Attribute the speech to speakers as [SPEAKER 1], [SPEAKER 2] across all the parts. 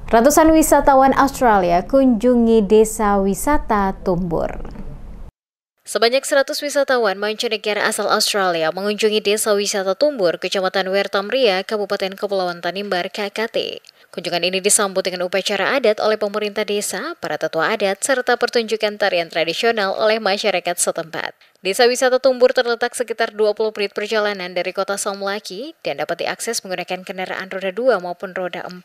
[SPEAKER 1] Ratusan wisatawan Australia kunjungi desa wisata Tumbur. Sebanyak 100 wisatawan mancanegara asal Australia mengunjungi desa wisata Tumbur, Kecamatan Wertamria, Kabupaten Kepulauan Tanimbar, KKT. Kunjungan ini disambut dengan upacara adat oleh pemerintah desa, para tetua adat, serta pertunjukan tarian tradisional oleh masyarakat setempat. Desa wisata Tumbur terletak sekitar 20 menit perjalanan dari kota Somlaki dan dapat diakses menggunakan kendaraan roda 2 maupun roda 4.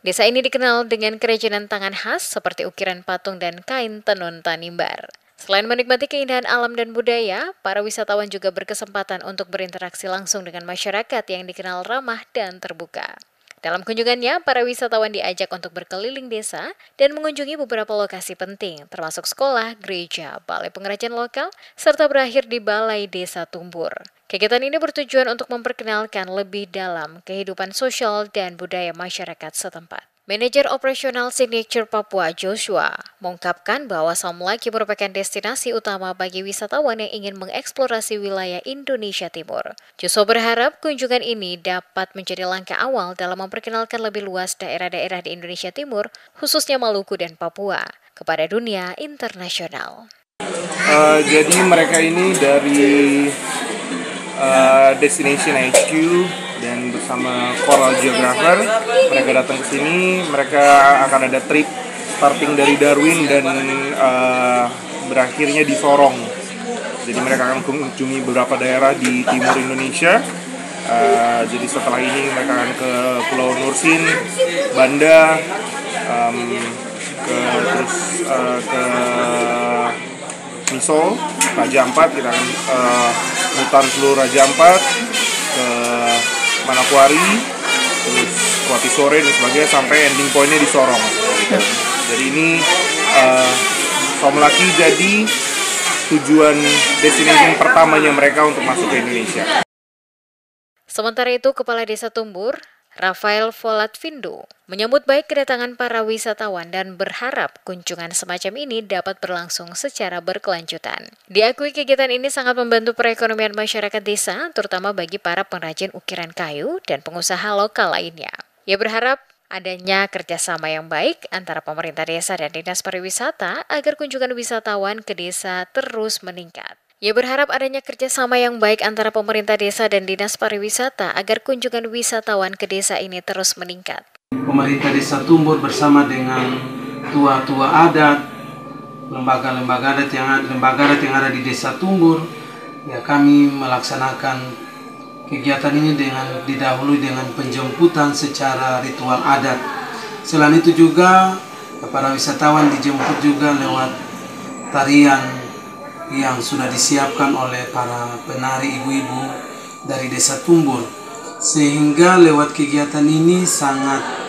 [SPEAKER 1] Desa ini dikenal dengan kerajinan tangan khas seperti ukiran patung dan kain tenun Tanimbar. Selain menikmati keindahan alam dan budaya, para wisatawan juga berkesempatan untuk berinteraksi langsung dengan masyarakat yang dikenal ramah dan terbuka. Dalam kunjungannya, para wisatawan diajak untuk berkeliling desa dan mengunjungi beberapa lokasi penting, termasuk sekolah, gereja, balai pengrajin lokal, serta berakhir di Balai Desa Tumbur. Kegiatan ini bertujuan untuk memperkenalkan lebih dalam kehidupan sosial dan budaya masyarakat setempat. Manajer Operasional Signature Papua Joshua mengungkapkan bahwa Somlaki merupakan destinasi utama bagi wisatawan yang ingin mengeksplorasi wilayah Indonesia Timur. Joshua berharap kunjungan ini dapat menjadi langkah awal dalam memperkenalkan lebih luas daerah-daerah di Indonesia Timur, khususnya Maluku dan Papua, kepada dunia internasional.
[SPEAKER 2] Jadi mereka ini dari Destination HQ dan bersama Coral Geographer mereka datang ke sini. Mereka akan ada trip starting dari Darwin dan berakhirnya di Sorong. Jadi mereka akan mengunjungi beberapa daerah di timur Indonesia. Jadi setelah ini mereka akan ke Pulau Nursin, Banda, ke Misol, Raja Ampat. Kita akan mutar seluruh Raja Ampat ke Manokwari, terus Kuati Sore dan sebagainya sampai ending pointnya di Sorong. Jadi ini Somlaki jadi tujuan destination pertamanya mereka untuk masuk ke Indonesia.
[SPEAKER 1] Sementara itu, Kepala Desa Tumbur, Rafael Volatvindo, menyambut baik kedatangan para wisatawan dan berharap kunjungan semacam ini dapat berlangsung secara berkelanjutan. Diakui kegiatan ini sangat membantu perekonomian masyarakat desa, terutama bagi para pengrajin ukiran kayu dan pengusaha lokal lainnya. Ia berharap adanya kerjasama yang baik antara pemerintah desa dan Dinas Pariwisata agar kunjungan wisatawan ke desa terus meningkat. Ia berharap adanya kerjasama yang baik antara pemerintah desa dan Dinas Pariwisata agar kunjungan wisatawan ke desa ini terus meningkat.
[SPEAKER 3] Pemerintah Desa Tumbur bersama dengan tua-tua adat, lembaga-lembaga adat yang ada di Desa Tumbur, ya kami melaksanakan kegiatan ini dengan didahului dengan penjemputan secara ritual adat. Selain itu juga para wisatawan dijemput juga lewat tarian yang sudah disiapkan oleh para penari ibu-ibu dari Desa Tumbur, sehingga lewat kegiatan ini sangat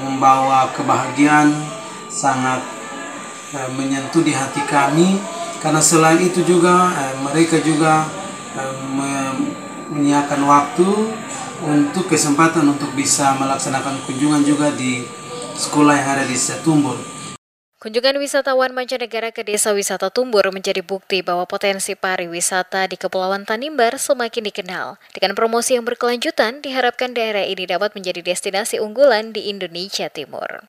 [SPEAKER 3] membawa kebahagiaan, sangat menyentuh di hati kami, karena selain itu juga mereka juga menyiapkan waktu untuk kesempatan untuk bisa melaksanakan kunjungan juga di sekolah yang ada di Desa Tumbur.
[SPEAKER 1] Kunjungan wisatawan mancanegara ke desa wisata Tumbur menjadi bukti bahwa potensi pariwisata di Kepulauan Tanimbar semakin dikenal. Dengan promosi yang berkelanjutan, diharapkan daerah ini dapat menjadi destinasi unggulan di Indonesia Timur.